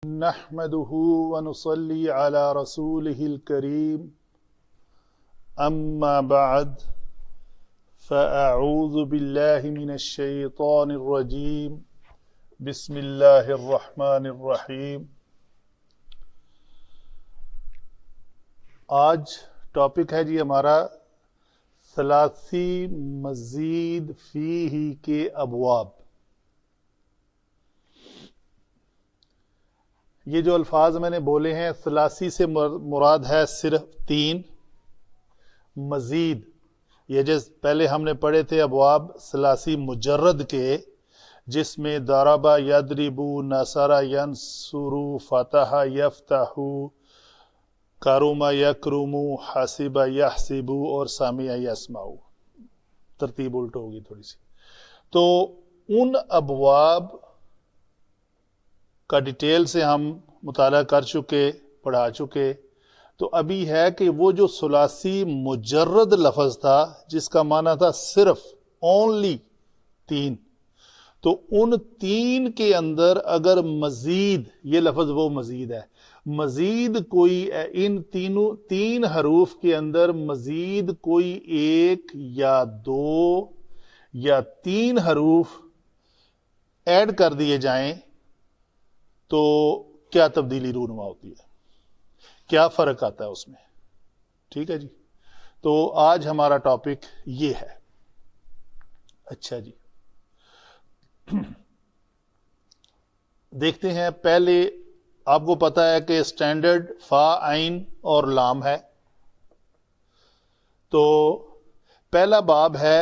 نحمده ونصلي على رسوله الكريم أما بعد فأعوذ بالله من الشيطان الرجيم بسم الله الرحمن الرحيم۔ آج ٹاپک ہے جی ہمارا ثلاثی مزید فیہ کے ابواب۔ یہ جو الفاظ میں نے بولے ہیں، ثلاثی سے مراد ہے صرف تین، مزید یہ جس پہلے ہم نے پڑھے تھے ابواب ثلاثی مجرد کے، جس میں ضربا یضربو، نصر ینصرو، فتح یفتحو، کرم یکرمو، حسب یحسبو اور سمع یسمعو۔ ترتیب الٹ ہوگی تھوڑی سی۔ تو ان ابواب کا ڈیٹیل سے ہم مطالعہ کر چکے، پڑھا چکے۔ تو ابھی ہے کہ وہ جو ثلاثی مجرد لفظ تھا جس کا معنی تھا صرف اونلی تین، تو ان تین کے اندر اگر مزید، یہ لفظ وہ مزید ہے، مزید کوئی ان تین حروف کے اندر مزید کوئی ایک یا دو یا تین حروف ایڈ کر دیے جائیں تو کیا تبدیلی رونما ہوتی ہے، کیا فرق آتا ہے اس میں۔ ٹھیک ہے جی، تو آج ہمارا ٹاپک یہ ہے۔ اچھا جی، دیکھتے ہیں۔ پہلے آپ کو پتا ہے کہ اسٹینڈرڈ فا، عین اور لام ہے۔ تو پہلا باب ہے،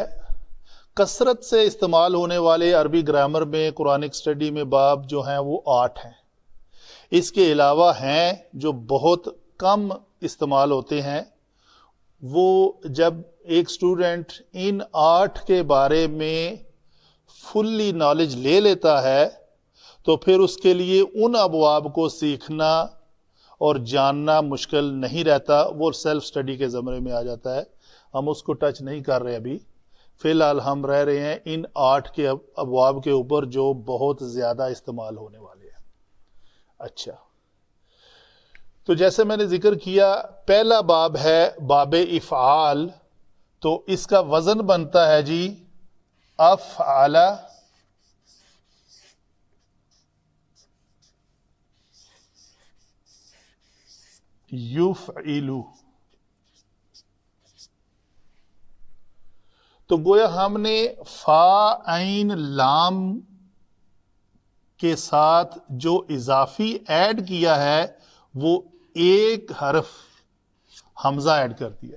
کثرت سے استعمال ہونے والے عربی گرامر میں، قرآنک اسٹڈی میں باب جو ہیں وہ 8 ہیں۔ اس کے علاوہ ہیں جو بہت کم استعمال ہوتے ہیں۔ وہ جب ایک اسٹوڈنٹ ان 8 کے بارے میں فلی نالج لے لیتا ہے تو پھر اس کے لیے ان ابواب کو سیکھنا اور جاننا مشکل نہیں رہتا، وہ سیلف اسٹڈی کے زمرے میں آ جاتا ہے۔ ہم اس کو ٹچ نہیں کر رہے ابھی، فی الحال ہم رہ رہے ہیں ان 8 کے ابواب کے اوپر جو بہت زیادہ استعمال ہونے والے ہیں۔ اچھا، تو جیسے میں نے ذکر کیا، پہلا باب ہے باب افعال، تو اس کا وزن بنتا ہے جی افعل، یفعل۔ تو گویا ہم نے فا، عین، لام کے ساتھ جو اضافی ایڈ کیا ہے وہ ایک حرف حمزہ ایڈ کر دیا۔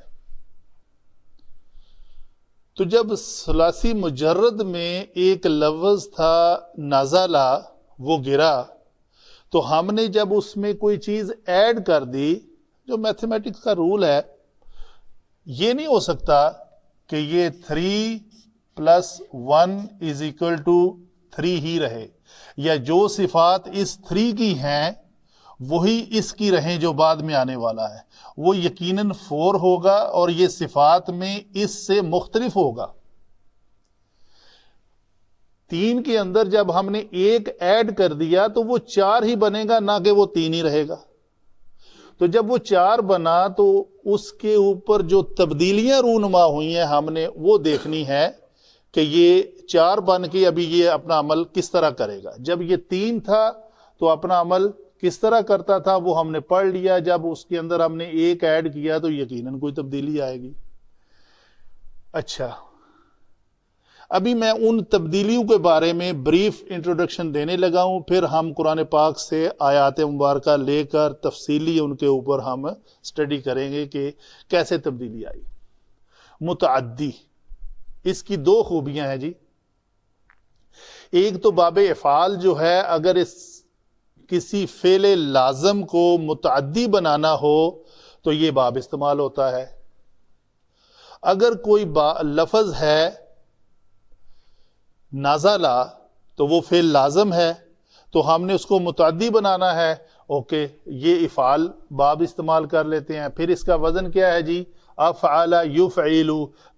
تو جب ثلاثی مجرد میں ایک لفظ تھا نزلہ، وہ گرا، تو ہم نے جب اس میں کوئی چیز ایڈ کر دی، جو میتھمیٹکس کا رول ہے، یہ نہیں ہو سکتا کہ یہ 3 + 1 = 3 ہی رہے، یا جو صفات اس 3 کی ہیں وہی اس کی رہیں جو بعد میں آنے والا ہے، وہ یقیناً 4 ہوگا اور یہ صفات میں اس سے مختلف ہوگا۔ 3 کے اندر جب ہم نے ایک ایڈ کر دیا تو وہ 4 ہی بنے گا، نہ کہ وہ 3 ہی رہے گا۔ تو جب وہ 4 بنا تو اس کے اوپر جو تبدیلیاں رونما ہوئی ہیں ہم نے وہ دیکھنی ہے کہ یہ 4 بن کے ابھی یہ اپنا عمل کس طرح کرے گا۔ جب یہ 3 تھا تو اپنا عمل کس طرح کرتا تھا وہ ہم نے پڑھ لیا۔ جب اس کے اندر ہم نے ایک ایڈ کیا تو یقیناً کوئی تبدیلی آئے گی۔ اچھا، ابھی میں ان تبدیلیوں کے بارے میں بریف انٹروڈکشن دینے لگا ہوں، پھر ہم قرآن پاک سے آیات مبارکہ لے کر تفصیلی ان کے اوپر ہم اسٹڈی کریں گے کہ کیسے تبدیلی آئی۔ متعدی، اس کی 2 خوبیاں ہیں جی۔ ایک تو باب افعال جو ہے، اگر اس کسی فعل لازم کو متعدی بنانا ہو تو یہ باب استعمال ہوتا ہے۔ اگر کوئی لفظ ہے نازلہ تو وہ فعل لازم ہے، تو ہم نے اس کو متعدی بنانا ہے، اوکے، یہ افعال باب استعمال کر لیتے ہیں۔ پھر اس کا وزن کیا ہے جی؟ افعل یفعل۔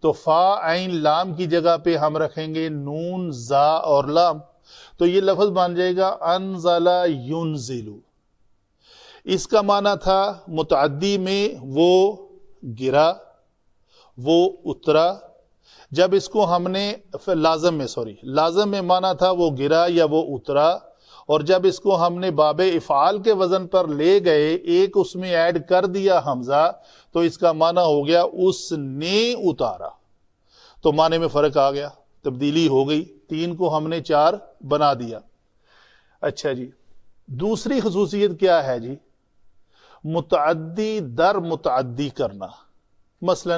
تو فا، عین، لام کی جگہ پہ ہم رکھیں گے نون، زا اور لام، تو یہ لفظ بن جائے گا انزل ینزل۔ اس کا معنی تھا متعدی میں وہ گرا، وہ اترا. جب اس کو ہم نے لازم میں معنی تھا وہ گرا یا وہ اترا، اور جب اس کو ہم نے باب افعال کے وزن پر لے گئے، ایک اس میں ایڈ کر دیا حمزہ، تو اس کا معنی ہو گیا اس نے اتارا. تو معنی میں فرق آ گیا، تبدیلی ہو گئی، 3 کو ہم نے 4 بنا دیا. اچھا جی، دوسری خصوصیت کیا ہے جی؟ متعدی در متعدی کرنا. مثلا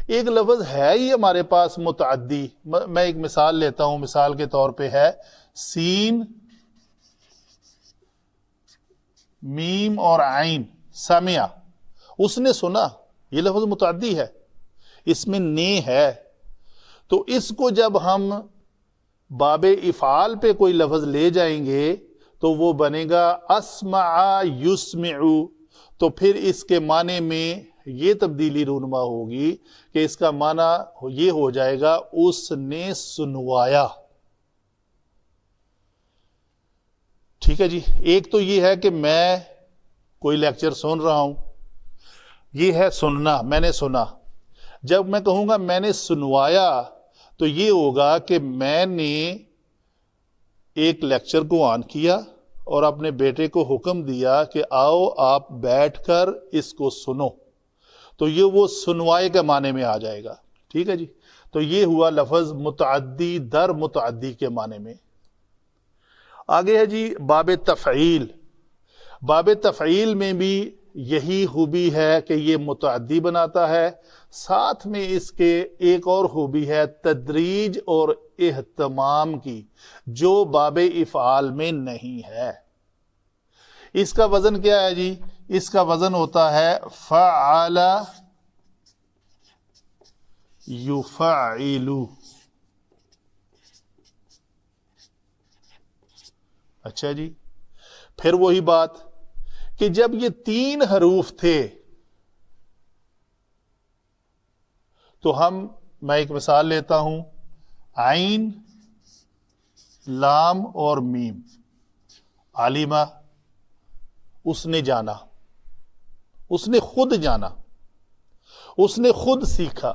ایک لفظ ہے ہی ہمارے پاس متعدی. میں ایک مثال لیتا ہوں، مثال کے طور پہ ہے سین میم اور عین. سمع، اس نے سنا، یہ لفظ متعدی ہے، اس میں نے ہے. تو اس کو جب ہم باب افعال پہ کوئی لفظ لے جائیں گے تو وہ بنے گا اسمع یسمع. تو پھر اس کے معنی میں یہ تبدیلی رونما ہوگی کہ اس کا معنی یہ ہو جائے گا اس نے سنوایا. ٹھیک ہے جی. ایک تو یہ ہے کہ میں کوئی لیکچر سن رہا ہوں، یہ ہے سننا، میں نے سنا. جب میں کہوں گا میں نے سنوایا تو یہ ہوگا کہ میں نے ایک لیکچر کو آن کیا اور اپنے بیٹے کو حکم دیا کہ آؤ آپ بیٹھ کر اس کو سنو. تو یہ وہ سنوائے کے معنی میں آ جائے گا. ٹھیک ہے جی. تو یہ ہوا لفظ متعدی در متعدی کے معنی میں. آگے ہے جی باب تفعیل. باب تفعیل میں بھی یہی خوبی ہے کہ یہ متعدی بناتا ہے. ساتھ میں اس کے ایک اور خوبی ہے تدریج اور اہتمام کی، جو باب افعال میں نہیں ہے. اس کا وزن کیا ہے جی؟ اس کا وزن ہوتا ہے فعل یفعل. اچھا جی. پھر وہی بات کہ جب یہ 3 حروف تھے تو میں ایک مثال لیتا ہوں، عین، لام اور میم. عالمہ، اس نے جانا، اس نے خود جانا، اس نے خود سیکھا.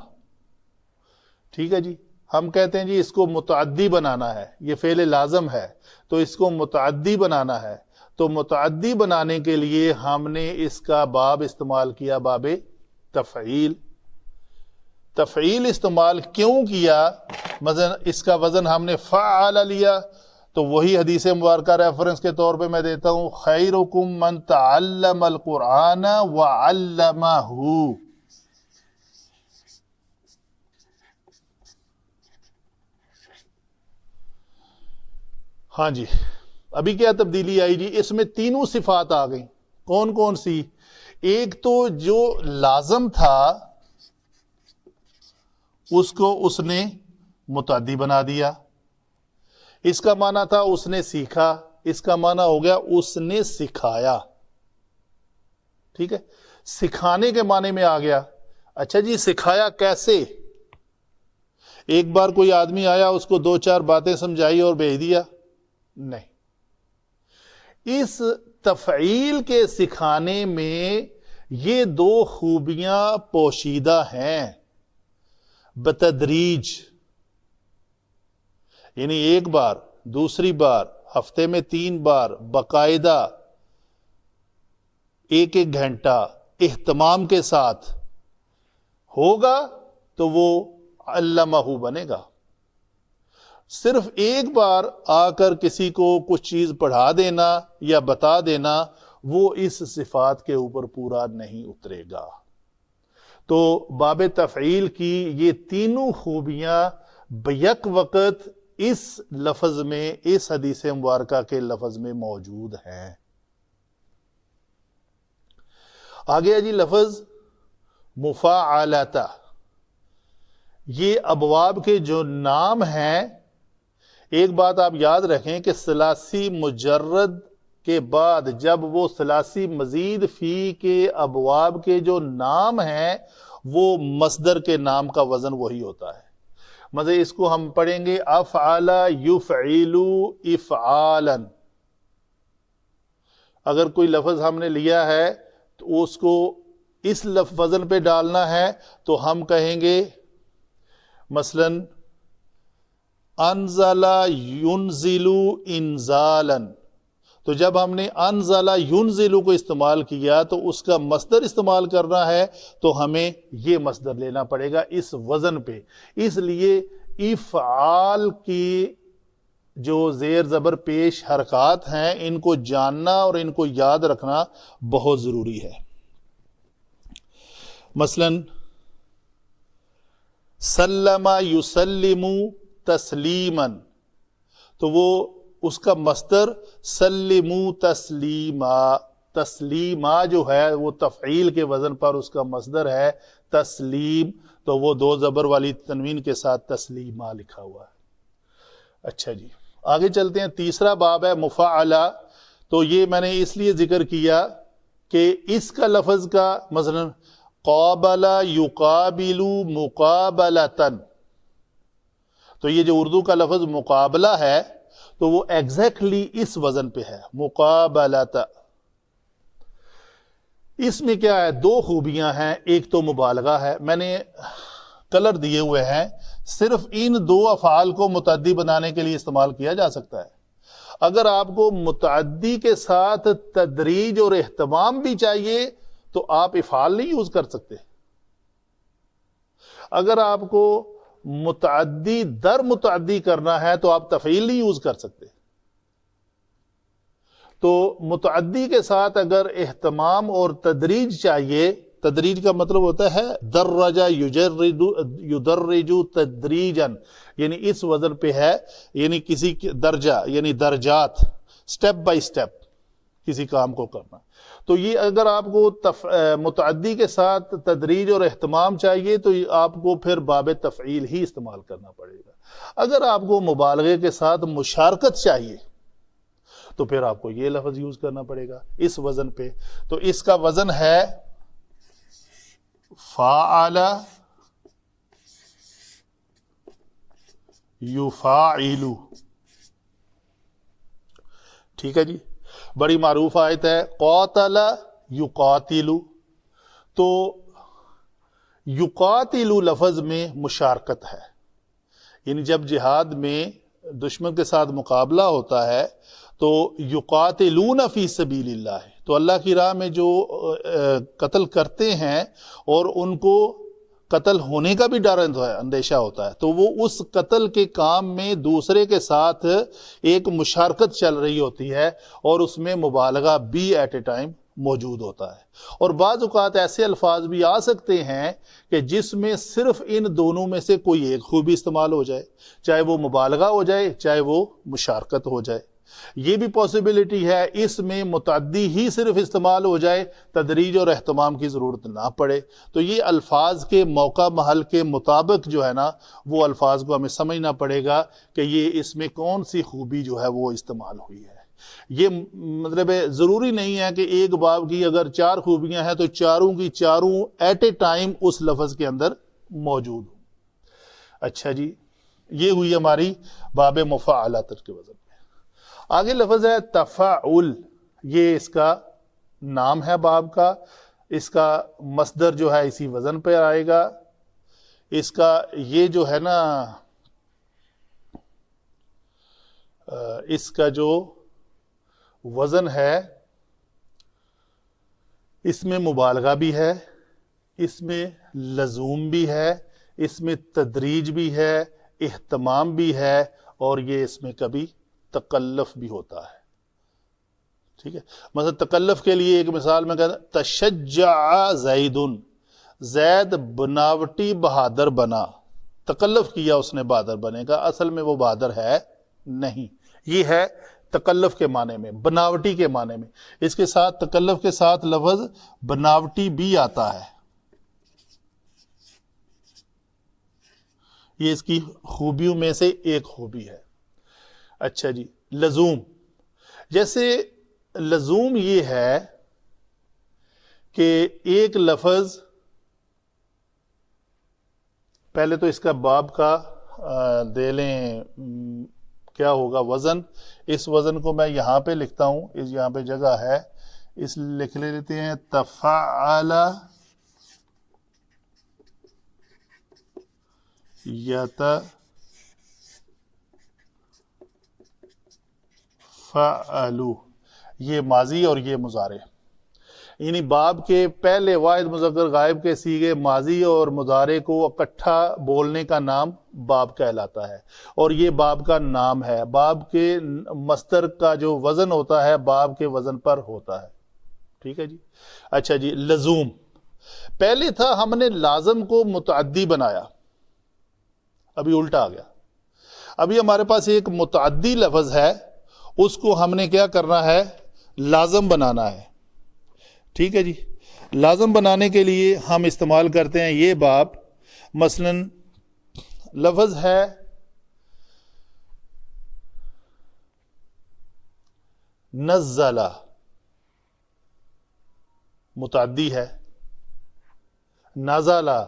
ٹھیک ہے جی. ہم کہتے ہیں جی اس کو متعدی بنانا ہے، یہ فعل لازم ہے تو اس کو متعدی بنانا ہے. تو متعدی بنانے کے لیے ہم نے اس کا باب استعمال کیا، باب تفعیل. تفعیل استعمال کیوں کیا؟ مثلا اس کا وزن ہم نے فعل لیا تو وہی حدیث مبارکہ ریفرنس کے طور پہ میں دیتا ہوں، خیرکم من تعلم القرآن وعلمہ. ہاں جی. ابھی کیا تبدیلی آئی جی؟ اس میں 3 صفات آ گئیں. کون کون سی؟ ایک تو جو لازم تھا اس کو اس نے متعدی بنا دیا. اس کا معنی تھا اس نے سیکھا، اس کا معنی ہو گیا اس نے سکھایا. ٹھیک ہے. سکھانے کے معنی میں آ گیا. اچھا جی، سکھایا کیسے؟ ایک بار کوئی آدمی آیا، اس کو 2-4 باتیں سمجھائی اور بھیج دیا؟ نہیں. اس تفعیل کے سکھانے میں یہ 2 خوبیاں پوشیدہ ہیں. بتدریج، یعنی ایک بار، دوسری بار، ہفتے میں 3 بار، باقاعدہ 1-1 گھنٹہ اہتمام کے ساتھ ہوگا تو وہ علمہ بنے گا. صرف ایک بار آ کر کسی کو کچھ چیز پڑھا دینا یا بتا دینا، وہ اس صفات کے اوپر پورا نہیں اترے گا. تو باب تفعیل کی یہ 3 خوبیاں بیک وقت اس لفظ میں، اس حدیث مبارکہ کے لفظ میں موجود ہیں. آگے جی لفظ مفاعلتا. یہ ابواب کے جو نام ہیں، ایک بات آپ یاد رکھیں کہ ثلاثی مجرد کے بعد جب وہ ثلاثی مزید فی کے ابواب کے جو نام ہیں، وہ مصدر کے نام کا وزن وہی ہوتا ہے. مزے اس کو ہم پڑھیں گے افعل یفعل افعالا. اگر کوئی لفظ ہم نے لیا ہے تو اس کو اس وزن پہ ڈالنا ہے تو ہم کہیں گے مثلا انزل ينزل انزالا. تو جب ہم نے انزل ينزل کو استعمال کیا تو اس کا مصدر استعمال کرنا ہے تو ہمیں یہ مصدر لینا پڑے گا اس وزن پہ. اس لیے افعال کی جو زیر زبر پیش حرکات ہیں ان کو جاننا اور ان کو یاد رکھنا بہت ضروری ہے. مثلا سلم یسلم تسلیما، تو وہ اس کا مصدر سلمو تسلیما. تسلیما جو ہے وہ تفعیل کے وزن پر اس کا مصدر ہے تسلیم، تو وہ دو زبر والی تنوین کے ساتھ تسلیما لکھا ہوا ہے. اچھا جی آگے چلتے ہیں. تیسرا باب ہے مفعلہ. تو یہ میں نے اس لیے ذکر کیا کہ اس کا لفظ کا مثلا قابل یقابل مقابلتن، تو یہ جو اردو کا لفظ مقابلہ ہے تو وہ ایگزیکٹلی اس وزن پہ ہے مقابلت. اس میں کیا ہے؟ دو خوبیاں ہیں. ایک تو مبالغہ ہے، میں نے کلر دیے ہوئے ہیں، صرف ان دو افعال کو متعدی بنانے کے لیے استعمال کیا جا سکتا ہے. اگر آپ کو متعدی کے ساتھ تدریج اور اہتمام بھی چاہیے تو آپ افعال نہیں یوز کر سکتے. اگر آپ کو متعدی در متعدی کرنا ہے تو آپ تفعیل نہیں یوز کر سکتے. تو متعدی کے ساتھ اگر اہتمام اور تدریج چاہیے، تدریج کا مطلب ہوتا ہے درجہ یدرج تدریجا، یعنی اس وزن پہ ہے، یعنی کسی درجہ یعنی درجات، سٹیپ بائی سٹیپ کسی کام کو کرنا. تو یہ اگر آپ کو متعدی کے ساتھ تدریج اور اہتمام چاہیے تو آپ کو پھر باب تفعیل ہی استعمال کرنا پڑے گا. اگر آپ کو مبالغے کے ساتھ مشارکت چاہیے تو پھر آپ کو یہ لفظ یوز کرنا پڑے گا اس وزن پہ. تو اس کا وزن ہے فاعل یفاعل. ٹھیک ہے جی. بڑی معروف آیت ہے قاتل یقاتل. تو یقاتل لفظ میں مشارکت ہے، یعنی جب جہاد میں دشمن کے ساتھ مقابلہ ہوتا ہے تو یقاتلون فی سبیل اللہ، تو اللہ کی راہ میں جو قتل کرتے ہیں اور ان کو قتل ہونے کا بھی ڈر اندیشہ ہوتا ہے، تو وہ اس قتل کے کام میں دوسرے کے ساتھ ایک مشارکت چل رہی ہوتی ہے اور اس میں مبالغہ بھی ایٹ اے ٹائم موجود ہوتا ہے. اور بعض اوقات ایسے الفاظ بھی آ سکتے ہیں کہ جس میں صرف ان دونوں میں سے کوئی ایک خوبی استعمال ہو جائے، چاہے وہ مبالغہ ہو جائے چاہے وہ مشارکت ہو جائے. یہ بھی پاسبلٹی ہے اس میں متعدی ہی صرف استعمال ہو جائے، تدریج اور اہتمام کی ضرورت نہ پڑے. تو یہ الفاظ کے موقع محل کے مطابق جو ہے نا وہ الفاظ کو ہمیں سمجھنا پڑے گا کہ یہ اس میں کون سی خوبی جو ہے وہ استعمال ہوئی ہے. یہ مطلب ضروری نہیں ہے کہ ایک باب کی اگر 4 خوبیاں ہیں تو چاروں کی چاروں ایٹ اے ٹائم اس لفظ کے اندر موجود ہوں. اچھا جی یہ ہوئی ہماری باب مفاعلۃ کے وزن. آگے لفظ ہے تفاعل. یہ اس کا نام ہے باب کا، اس کا مصدر جو ہے اسی وزن پہ آئے گا. اس کا یہ جو ہے نا اس کا جو وزن ہے اس میں مبالغہ بھی ہے، اس میں لزوم بھی ہے، اس میں تدریج بھی ہے، اہتمام بھی ہے، اور یہ اس میں کبھی تکلف بھی ہوتا ہے. ٹھیک ہے. مثلا تکلف کے لیے ایک مثال میں کہتا ہوں تشجع زید، زید بناوٹی بہادر بنا. تکلف کیا اس نے بہادر بنے کا، اصل میں وہ بہادر ہے نہیں. یہ ہے تکلف کے معنی میں، بناوٹی کے معنی میں. اس کے ساتھ تکلف کے ساتھ لفظ بناوٹی بھی آتا ہے. یہ اس کی خوبیوں میں سے ایک خوبی ہے. اچھا جی لزوم. جیسے لزوم یہ ہے کہ ایک لفظ، پہلے تو اس کا باب کا دے لیں کیا ہوگا وزن. اس وزن کو میں یہاں پہ لکھتا ہوں، اس یہاں پہ جگہ ہے. اس لکھ لیتے ہیں تفعل یتفعلوا، یہ ماضی اور یہ مضارع، یعنی باب کے پہلے واحد مذکر غائب کے صیغے ماضی اور مضارع کو اکٹھا بولنے کا نام باب کہلاتا ہے، اور یہ باب کا نام ہے۔ باب کے مصدر کا جو وزن ہوتا ہے باب کے وزن پر ہوتا ہے، ٹھیک ہے جی۔ اچھا جی، لزوم، پہلے تھا ہم نے لازم کو متعدی بنایا، ابھی الٹا آ گیا۔ ابھی ہمارے پاس ایک متعدی لفظ ہے، اس کو ہم نے کیا کرنا ہے؟ لازم بنانا ہے، ٹھیک ہے جی۔ لازم بنانے کے لیے ہم استعمال کرتے ہیں یہ باب، مثلا لفظ ہے نزلہ، متعدی ہے، نزلہ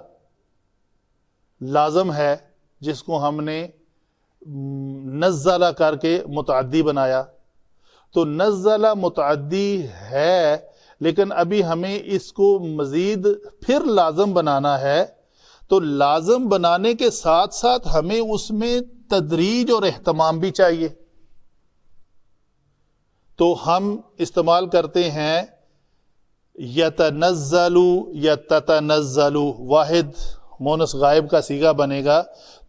لازم ہے جس کو ہم نے نزلہ کر کے متعدی بنایا، تو نزلہ متعدی ہے، لیکن ابھی ہمیں اس کو مزید پھر لازم بنانا ہے، تو لازم بنانے کے ساتھ ساتھ ہمیں اس میں تدریج اور اہتمام بھی چاہیے، تو ہم استعمال کرتے ہیں یتنزل یا تتنزل، واحد مونس غائب کا صیغہ بنے گا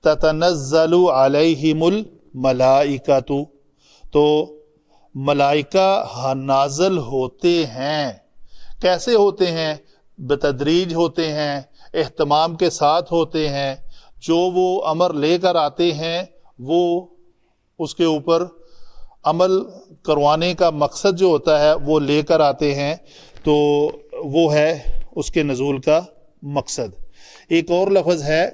تتنزل علیہم الملائکۃ، تو ملائکہ نازل ہوتے ہیں۔ کیسے ہوتے ہیں؟ بتدریج ہوتے ہیں، اہتمام کے ساتھ ہوتے ہیں، جو وہ امر لے کر آتے ہیں وہ اس کے اوپر عمل کروانے کا مقصد جو ہوتا ہے وہ لے کر آتے ہیں، تو وہ ہے اس کے نزول کا مقصد۔ ایک اور لفظ ہے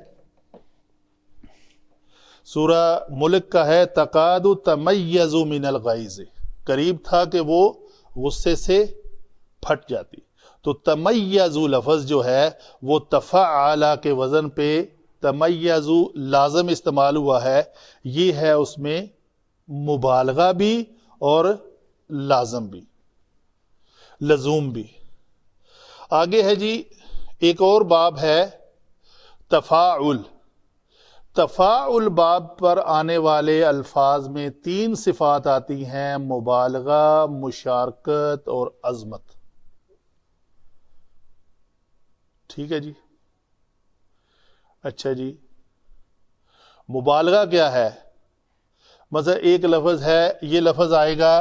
سورہ ملک کا ہے تکاد تمیز من الغیظ، قریب تھا کہ وہ غصے سے پھٹ جاتی، تو تمیز لفظ جو ہے وہ تفعل کے وزن پہ تمیز لازم استعمال ہوا ہے، یہ ہے اس میں مبالغہ بھی اور لازم بھی، لزوم بھی۔ آگے ہے جی ایک اور باب ہے تفاعل۔ تفاعل باب پر آنے والے الفاظ میں 3 صفات آتی ہیں، مبالغہ، مشارکت اور عظمت، ٹھیک ہے جی۔ اچھا جی، مبالغہ کیا ہے؟ مثلا ایک لفظ ہے، یہ لفظ آئے گا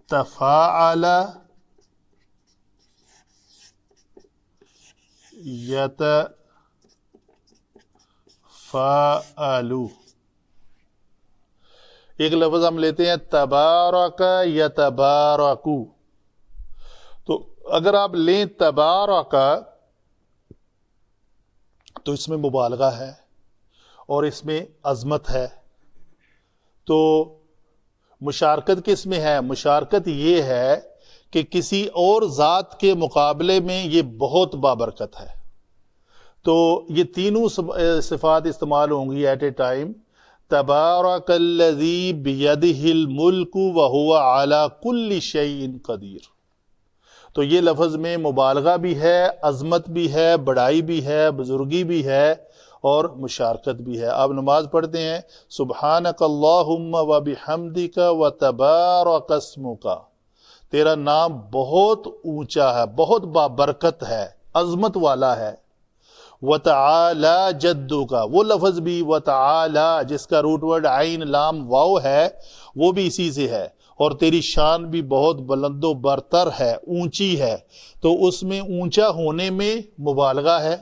تفاعل یتفاعل، ایک لفظ ہم لیتے ہیں تبارک یتبارک، تو اگر آپ لیں تبارک تو اس میں مبالغہ ہے اور اس میں عظمت ہے، تو مشارکت کس میں ہے؟ مشارکت یہ ہے کہ کسی اور ذات کے مقابلے میں یہ بہت بابرکت ہے، تو یہ تینوں صفات استعمال ہوں گی ایٹ اے ٹائم۔ تبارک الذی بیدہ الملک وہو علی کل شیء قدیر، تو یہ لفظ میں مبالغہ بھی ہے، عظمت بھی ہے، بڑائی بھی ہے، بزرگی بھی ہے اور مشارکت بھی ہے۔ آپ نماز پڑھتے ہیں سبحانک اللہم وبحمدک وتبارک اسمک، تیرا نام بہت اونچا ہے، بہت بابرکت ہے، عظمت والا ہے۔ وتعالی جدک، وہ لفظ بھی وتعالی جس کا روٹ ورڈ عین لام واو ہے وہ بھی اسی سے ہے، اور تیری شان بھی بہت بلند و برتر ہے، اونچی ہے، تو اس میں اونچا ہونے میں مبالغہ ہے۔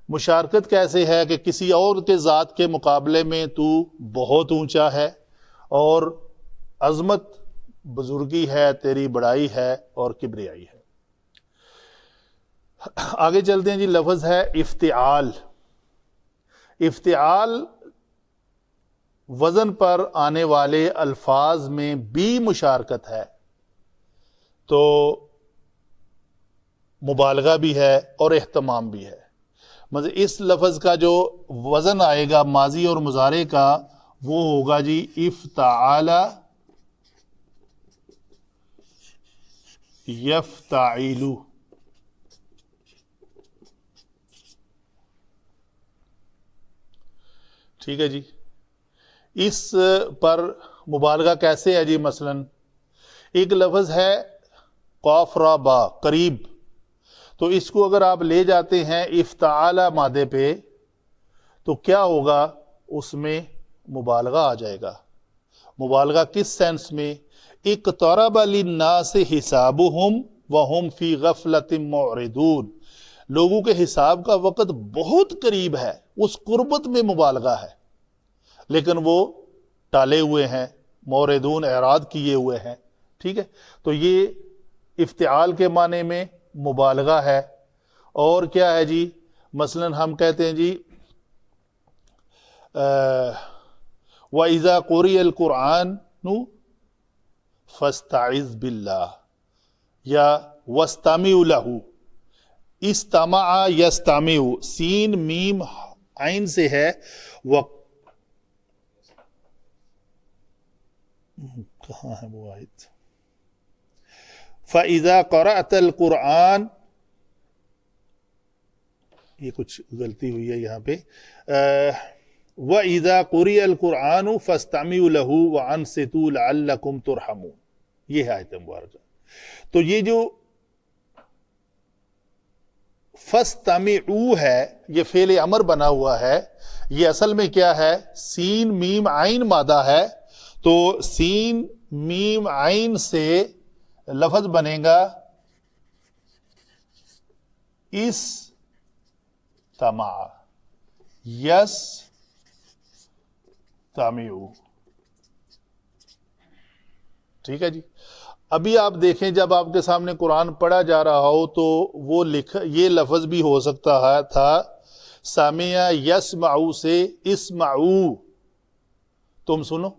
مشارکت کیسے ہے کہ کسی اور کے ذات کے مقابلے میں تو بہت اونچا ہے، اور عظمت بزرگی ہے، تیری بڑائی ہے اور کبریائی ہے۔ آگے چلتے ہیں جی، لفظ ہے افتعال۔ افتعال وزن پر آنے والے الفاظ میں بھی مشارکت ہے، تو مبالغہ بھی ہے اور اہتمام بھی ہے۔ مطلب اس لفظ کا جو وزن آئے گا ماضی اور مضارع کا وہ ہوگا جی افتعال یفتعل. ٹھیک ہے جی. اس پر مبالغہ کیسے ہے جی؟ مثلا ایک لفظ ہے قاف را با، قریب، تو اس کو اگر آپ لے جاتے ہیں افتعال مادے پہ تو کیا ہوگا؟ اس میں مبالغہ آ جائے گا. مبالغہ کس سینس میں؟ اقترب للناس حسابهم وهم فی غفلۃ معرضون. لوگوں کے حساب کا وقت بہت قریب ہے، اس قربت میں مبالغہ ہے، لیکن وہ ٹالے ہوئے ہیں، معرضون اعراض کیے ہوئے ہیں. ٹھیک ہے، تو یہ افتعال کے معنی میں مبالغہ ہے. اور کیا ہے جی؟ مثلا ہم کہتے ہیں جی وَإِذَا قُرِئَ الْقُرْآنُ فَاسْتَعِذْ بِاللَّهِ یا وَاسْتَمِعُوا لَهُ. استمع یستمع، سین میم عین سے ہے. کہاں ہے وہ آیت؟ فَإِذَا قَرَأْتَ الْقُرْآنَ، یہ کچھ غلطی ہوئی ہے یہاں پہ. وَإِذَا قُرِئَ الْقُرْآنُ فَاسْتَمِعُوا لَهُ وَأَنصِتُوا لَعَلَّكُمْ تُرْحَمُونَ، یہ ہے آیت مبارکہ. تو یہ جو فَاسْتَمِعُوا ہے، یہ فعل امر بنا ہوا ہے. یہ اصل میں کیا ہے؟ سین میم عین مادہ ہے. تو سین میم عین سے لفظ بنے گا اس تمع، یس تمیعو. ٹھیک ہے جی. ابھی آپ دیکھیں جب آپ کے سامنے قرآن پڑھا جا رہا ہو تو وہ یہ لفظ بھی ہو سکتا تھا سامع یسمعو سے اسمعو، تم سنو.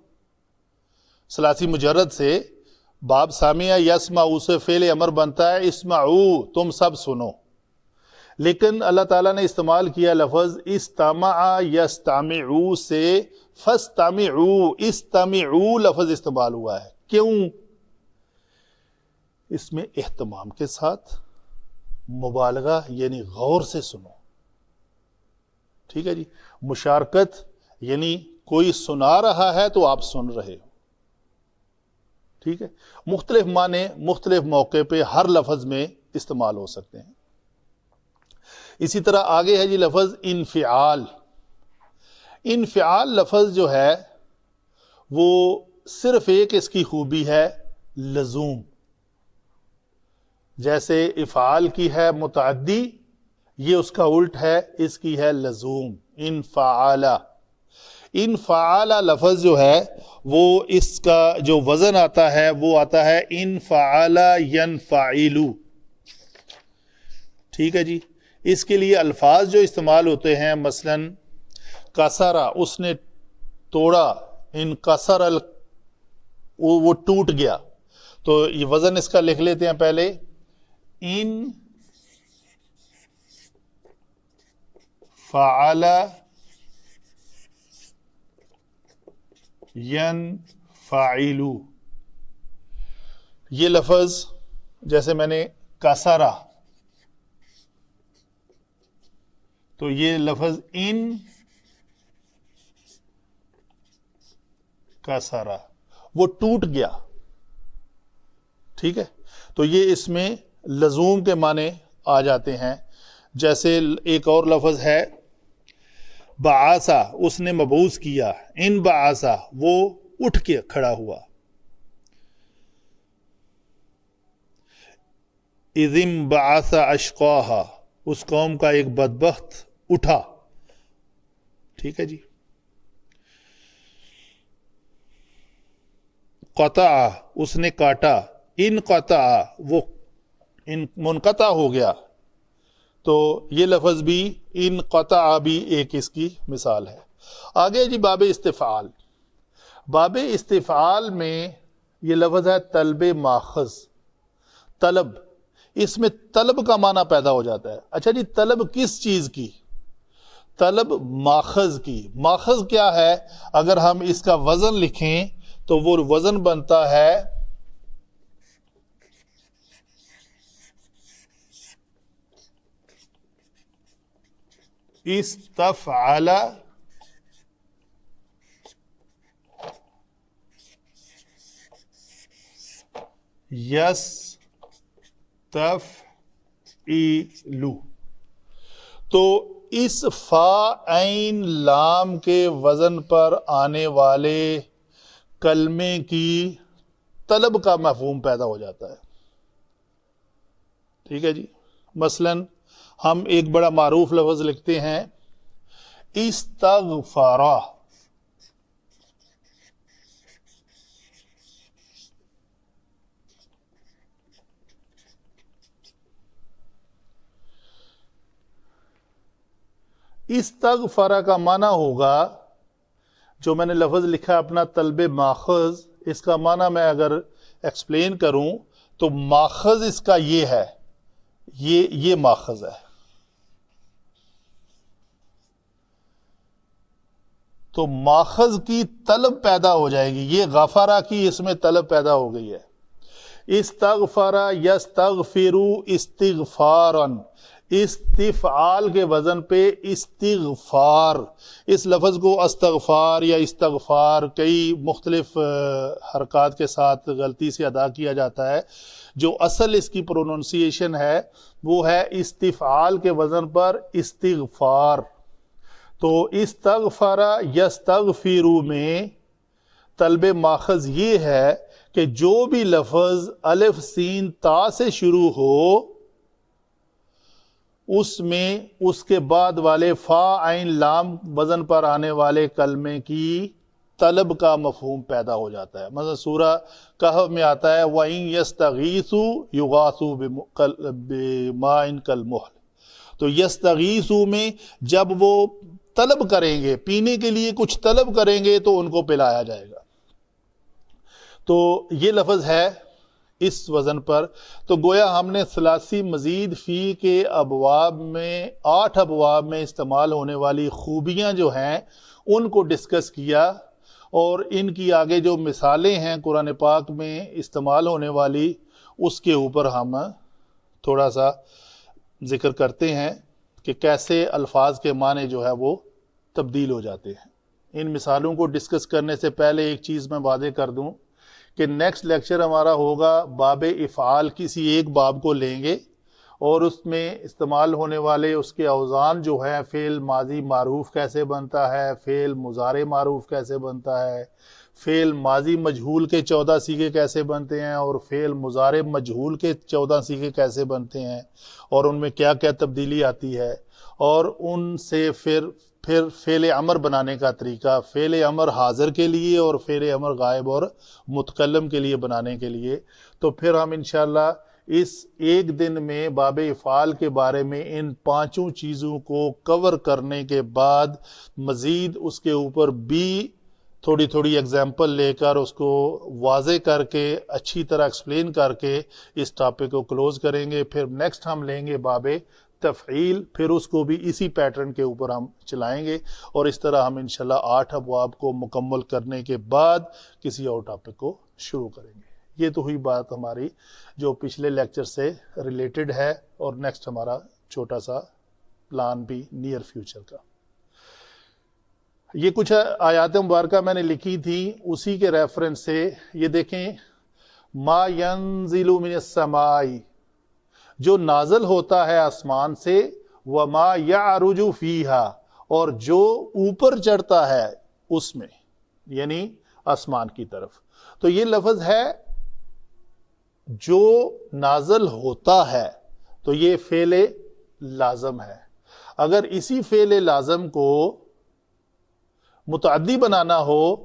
ثلاثی مجرد سے باب سامع یسمعو سے فعل امر بنتا ہے اسمعو، تم سب سنو. لیکن اللہ تعالیٰ نے استعمال کیا لفظ استمع یستمعو سے فاستمعو، استمعو لفظ استعمال ہوا ہے. کیوں؟ اس میں اہتمام کے ساتھ مبالغہ یعنی غور سے سنو. ٹھیک ہے جی. مشارکت یعنی کوئی سنا رہا ہے تو آپ سن رہے ہو. ٹھیک ہے. مختلف معنی مختلف موقع پہ ہر لفظ میں استعمال ہو سکتے ہیں. اسی طرح آگے ہے جی لفظ انفعال. انفعال لفظ جو ہے وہ صرف ایک اس کی خوبی ہے لزوم. جیسے افعال کی ہے متعدی، یہ اس کا الٹ ہے، اس کی ہے لزوم. انفعالا. انفعالا لفظ جو ہے وہ اس کا جو وزن آتا ہے وہ آتا ہے انفعالا ینفعلو. ٹھیک ہے جی. اس کے لیے الفاظ جو استعمال ہوتے ہیں، مثلا کسرا، اس نے توڑا، انکسر وہ ٹوٹ گیا. تو یہ وزن اس کا لکھ لیتے ہیں پہلے، ان فعل ینفعلو. یہ لفظ جیسے میں نے کسرا، تو یہ لفظ ان کسرا، وہ ٹوٹ گیا. ٹھیک ہے. تو یہ اس میں لزوم کے معنی آ جاتے ہیں. جیسے ایک اور لفظ ہے بعثا، اس نے مبعوث کیا. ان بعثا، وہ اٹھ کے کھڑا ہوا. اذ انبعث اشقاہا، اس قوم کا ایک بدبخت اٹھا. ٹھیک ہے جی. قطع، اس نے کاٹا. انقطع، وہ منقطع ہو گیا. تو یہ لفظ بھی انقطع بھی ایک اس کی مثال ہے. آگے جی باب استفعال. باب استفعال میں یہ لفظ ہے طلب ماخذ. طلب، اس میں طلب کا معنی پیدا ہو جاتا ہے. اچھا جی، طلب کس چیز کی؟ طلب ماخذ کی. ماخذ کیا ہے؟ اگر ہم اس کا وزن لکھیں تو وہ وزن بنتا ہے استفعل یستفعیلو، تو اس فا عین لام کے وزن پر آنے والے کلمے کی طلب کا مفہوم پیدا ہو جاتا ہے. ٹھیک ہے جی. مثلا ہم ایک بڑا معروف لفظ لکھتے ہیں استغفارا، استغفارا کا معنی ہوگا، جو میں نے لفظ لکھا اپنا طلب ماخذ، اس کا معنی میں اگر ایکسپلین کروں تو ماخذ اس کا یہ ہے، یہ ماخذ ہے. تو ماخذ کی طلب پیدا ہو جائے گی، یہ غفارہ کی اس میں طلب پیدا ہو گئی ہے. استغفر یستغفرو استغفارا، استفعال کے وزن پہ استغفار. اس لفظ کو استغفار یا استغفار کئی مختلف حرکات کے ساتھ غلطی سے ادا کیا جاتا ہے. جو اصل اس کی پروننسیشن ہے وہ ہے استفعال کے وزن پر استغفار. تو استغفر یستغفرو میں طلب ماخذ یہ ہے کہ جو بھی لفظ الف سین تا سے شروع ہو اس میں اس کے بعد والے فا عین لام وزن پر آنے والے کلمے کی طلب کا مفہوم پیدا ہو جاتا ہے. مثلا سورہ کہف میں آتا ہے وَإِن يَسْتَغِيثُوا يُغَاثُوا بِمَاءٍ كَالْمُهْلِ. تو یستغیثوا میں جب وہ طلب کریں گے، پینے کے لیے کچھ طلب کریں گے تو ان کو پلایا جائے گا. تو یہ لفظ ہے اس وزن پر. تو گویا ہم نے ثلاثی مزید فی کے ابواب میں 8 ابواب میں استعمال ہونے والی خوبیاں جو ہیں ان کو ڈسکس کیا، اور ان کی آگے جو مثالیں ہیں قرآن پاک میں استعمال ہونے والی اس کے اوپر ہم تھوڑا سا ذکر کرتے ہیں کہ کیسے الفاظ کے معنی جو ہے وہ تبدیل ہو جاتے ہیں. ان مثالوں کو ڈسکس کرنے سے پہلے ایک چیز میں واضح کر دوں کہ نیکسٹ لیکچر ہمارا ہوگا باب افعال. کسی ایک باب کو لیں گے اور اس میں استعمال ہونے والے اس کے اوزان جو ہے، فعل ماضی معروف کیسے بنتا ہے، فعل مضارع معروف کیسے بنتا ہے، فعل ماضی مجہول کے 14 صیغے کیسے بنتے ہیں، اور فعل مضارع مجہول کے 14 صیغے کیسے بنتے ہیں، اور ان میں کیا کیا تبدیلی آتی ہے، اور ان سے پھر فعل امر بنانے کا طریقہ، فعل امر حاضر کے لیے اور فعل امر غائب اور متکلم کے لیے بنانے کے لیے. تو پھر ہم انشاءاللہ اس ایک دن میں باب افعال کے بارے میں ان 5 چیزوں کو کور کرنے کے بعد مزید اس کے اوپر بھی تھوڑی تھوڑی اگزامپل لے کر اس کو واضح کر کے اچھی طرح ایکسپلین کر کے اس ٹاپک کو کلوز کریں گے. پھر نیکسٹ ہم لیں گے باب تفعیل، پھر اس کو بھی اسی پیٹرن کے اوپر ہم چلائیں گے، اور اس طرح ہم انشاءاللہ 8 ابواب کو مکمل کرنے کے بعد کسی اور ٹاپک کو شروع کریں گے. یہ تو ہوئی بات ہماری جو پچھلے لیکچر سے ریلیٹڈ ہے، اور نیکسٹ ہمارا چھوٹا سا پلان بھی نیئر فیوچر کا. یہ کچھ آیات مبارکہ میں نے لکھی تھی اسی کے ریفرنس سے. یہ دیکھیں، ما ینزل من السماء، جو نازل ہوتا ہے آسمان سے، وما یعرج فیہا، اور جو اوپر چڑھتا ہے اس میں، یعنی آسمان کی طرف. تو یہ لفظ ہے جو نازل ہوتا ہے، تو یہ فعل لازم ہے. اگر اسی فعل لازم کو متعدی بنانا ہو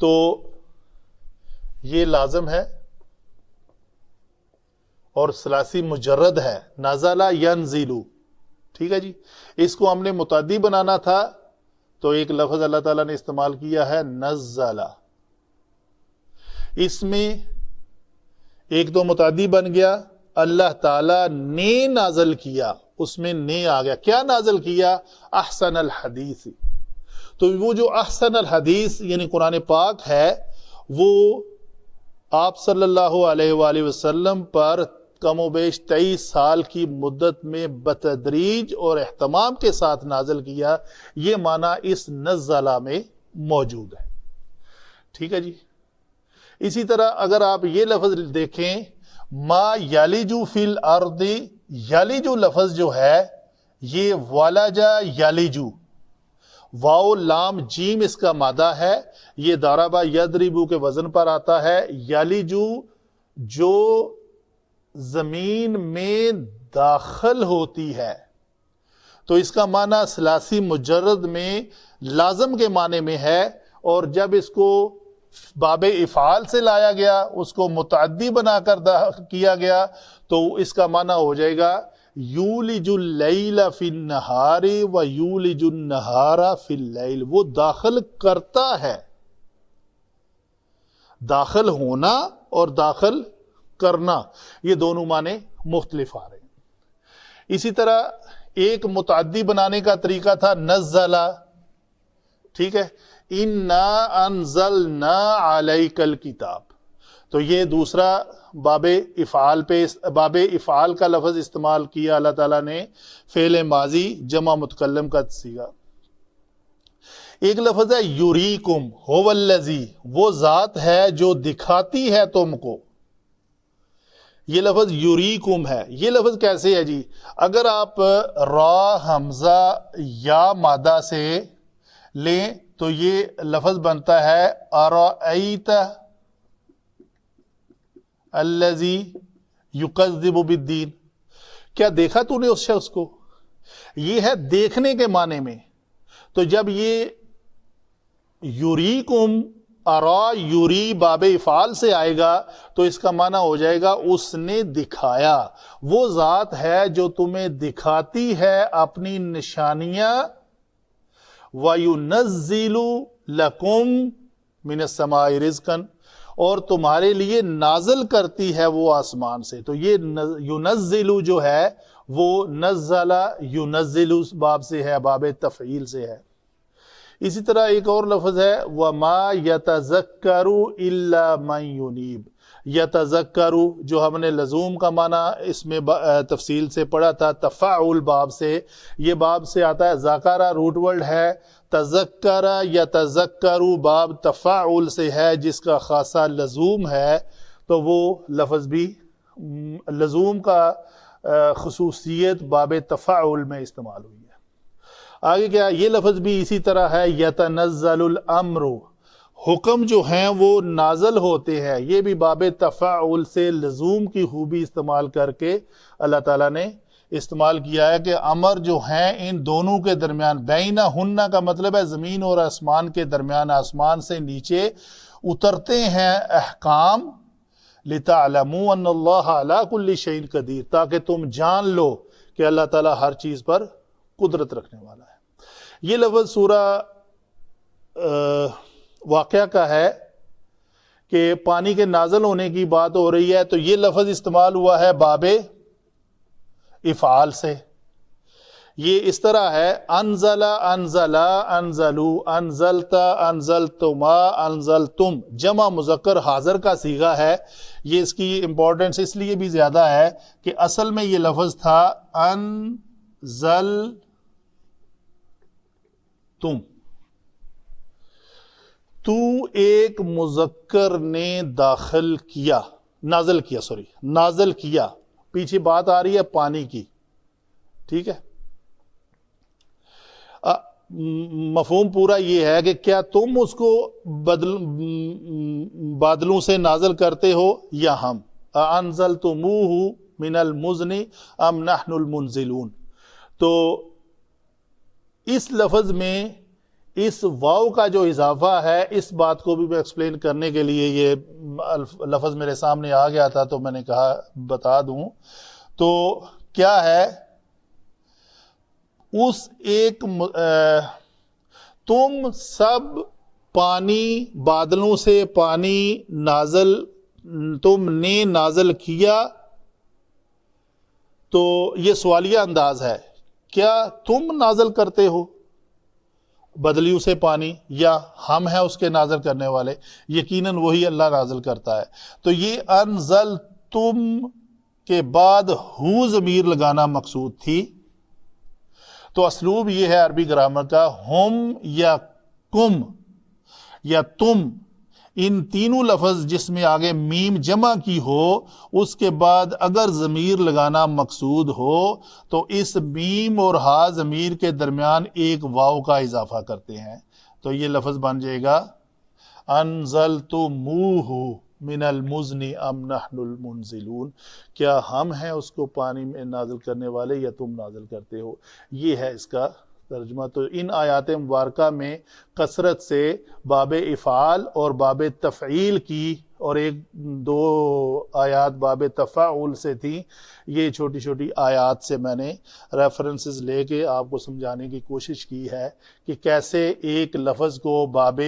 تو یہ لازم ہے اور ثلاثی مجرد ہے، نزل ینزل. ٹھیک ہے جی. اس کو ہم نے متعدی بنانا تھا تو ایک لفظ اللہ تعالیٰ نے استعمال کیا ہے نزل. اس میں ایک تو متعدی بن گیا، اللہ تعالیٰ نے نازل کیا، اس میں نے آ گیا. کیا نازل کیا؟ احسن الحدیث. تو وہ جو احسن الحدیث یعنی قرآن پاک ہے، وہ آپ صلی اللہ علیہ وآلہ وسلم پر کم و بیش 23 سال کی مدت میں بتدریج اور اہتمام کے ساتھ نازل کیا، یہ معنی اس نزلہ میں موجود ہے. ٹھیک ہے جی. اسی طرح اگر آپ یہ لفظ دیکھیں، ما یلج فی الارض، یلج لفظ جو ہے یہ ولج یلج، واو لام جیم اس کا مادہ ہے، یہ ضربہ یضرب کے وزن پر آتا ہے. یلج جو زمین میں داخل ہوتی ہے، تو اس کا معنی ثلاثی مجرد میں لازم کے معنی میں ہے، اور جب اس کو باب افعال سے لایا گیا، اس کو متعدی بنا کر کیا گیا، تو اس کا معنی ہو جائے گا یولج اللیل فی النہار و یولج النہار فی اللیل. وہ داخل کرتا ہے، داخل ہونا اور داخل کرنا، یہ دونوں معنی مختلف آ رہے ہیں. اسی طرح ایک متعدی بنانے کا طریقہ تھا نزلہ. ٹھیک ہے، اِنَّا أَنزَلْنَا عَلَيْكَ الْكِتَابَ، تو یہ دوسرا باب افعال کا لفظ استعمال کیا اللہ تعالیٰ نے، فعل ماضی جمع متکلم کا صیغہ. ایک لفظ ہے یریکم، هو الذی، وہ ذات ہے جو دکھاتی ہے تم کو. یہ لفظ یریکم ہے. یہ لفظ کیسے ہے جی؟ اگر آپ را حمزہ یا مادہ سے لیں تو یہ لفظ بنتا ہے ارأیت الذی یکذب بالدین، کیا دیکھا تو نے اس شخص کو؟ یہ ہے دیکھنے کے معنی میں. تو جب یہ یریکم ارا یری باب افعال سے آئے گا تو اس کا معنی ہو جائے گا اس نے دکھایا. وہ ذات ہے جو تمہیں دکھاتی ہے اپنی نشانیاں. وَيُنَزِّلُ لَكُم مِّنَ السَّمَاءِ رِزْقًا، اور تمہارے لیے نازل کرتی ہے وہ آسمان سے. تو یہ یُنَزِّلُ جو ہے وہ نزل یُنَزِّلُ باب سے ہے، باب تفعیل سے ہے. اسی طرح ایک اور لفظ ہے وَمَا يَتَذَكَّرُ إِلَّا مَن يُنِيبُ. یتذکر جو ہم نے لزوم کا معنی اس میں تفصیل سے پڑھا تھا، تفاعل باب سے، یہ باب سے آتا ہے. ذکرہ روٹ ورڈ ہے، تذکر یتذکر باب تفاعل سے ہے جس کا خاصہ لزوم ہے. تو وہ لفظ بھی لزوم کا خصوصیت باب تفاعل میں استعمال ہوئی ہے. آگے کیا، یہ لفظ بھی اسی طرح ہے یتنزل الامر، حکم جو ہیں وہ نازل ہوتے ہیں. یہ بھی باب تفاعل سے لزوم کی خوبی استعمال کر کے اللہ تعالیٰ نے استعمال کیا ہے کہ امر جو ہیں ان دونوں کے درمیان، بینہن کا مطلب ہے زمین اور آسمان کے درمیان، آسمان سے نیچے اترتے ہیں احکام. لِتَعْلَمُوا أَنَّ اللَّهَ عَلَىٰ كُلِّ شَيْءٍ قَدِيرٌ، تاکہ تم جان لو کہ اللہ تعالیٰ ہر چیز پر قدرت رکھنے والا ہے. یہ لفظ سورہ واقعہ کا ہے کہ پانی کے نازل ہونے کی بات ہو رہی ہے، تو یہ لفظ استعمال ہوا ہے باب افعال سے. یہ اس طرح ہے انزل انزل انزلو انزلت انزلتما انزلتم، جمع مذکر حاضر کا صیغہ ہے. یہ اس کی امپورٹنس اس لیے بھی زیادہ ہے کہ اصل میں یہ لفظ تھا انزلتم، تو ایک مذکر نے نازل کیا. پیچھے بات آ رہی ہے پانی کی. ٹھیک ہے، مفہوم پورا یہ ہے کہ کیا تم اس کو بادلوں سے نازل کرتے ہو یا ہم؟ انزلتموہ من المزن ام نحن المنزلون. تو اس لفظ میں اس واو کا جو اضافہ ہے، اس بات کو بھی میں ایکسپلین کرنے کے لیے، یہ لفظ میرے سامنے آ گیا تھا تو میں نے کہا بتا دوں. تو کیا ہے، اس ایک تم سب پانی، بادلوں سے پانی تم نے نازل کیا. تو یہ سوالیہ انداز ہے، کیا تم نازل کرتے ہو بدلیوں سے پانی یا ہم ہیں اس کے نازل کرنے والے؟ یقیناً وہی اللہ نازل کرتا ہے. تو یہ انزل تم کے بعد ہو ضمیر لگانا مقصود تھی، تو اسلوب یہ ہے عربی گرامر کا، ہم یا کم یا تم، ان تینوں لفظ جس میں آگے میم جمع کی ہو، اس کے بعد اگر ضمیر لگانا مقصود ہو تو اس میم اور ہا ضمیر کے درمیان ایک واو کا اضافہ کرتے ہیں، تو یہ لفظ بن جائے گا انزلتموہ من المزن ام نحن المنزلون، کیا ہم ہیں اس کو پانی میں نازل کرنے والے یا تم نازل کرتے ہو، یہ ہے اس کا ترجمہ۔ تو ان آیات مبارکہ میں کثرت سے باب افعال اور باب تفعیل کی، اور ایک دو آیات باب تفاعل سے تھیں، یہ چھوٹی چھوٹی آیات سے میں نے ریفرنسز لے کے آپ کو سمجھانے کی کوشش کی ہے کہ کیسے ایک لفظ کو باب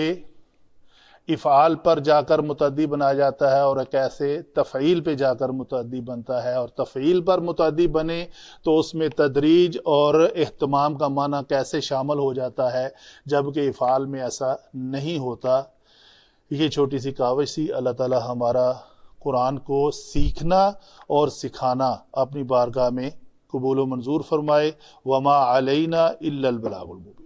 افعال پر جا کر متعدی بنایا جاتا ہے اور کیسے تفعیل پہ جا کر متعدی بنتا ہے، اور تفعیل پر متعدی بنے تو اس میں تدریج اور اہتمام کا معنی کیسے شامل ہو جاتا ہے، جبکہ افعال میں ایسا نہیں ہوتا۔ یہ چھوٹی سی کاوش سی، اللہ تعالی ہمارا قرآن کو سیکھنا اور سکھانا اپنی بارگاہ میں قبول و منظور فرمائے۔ وما علینا الا البلاغ المبین۔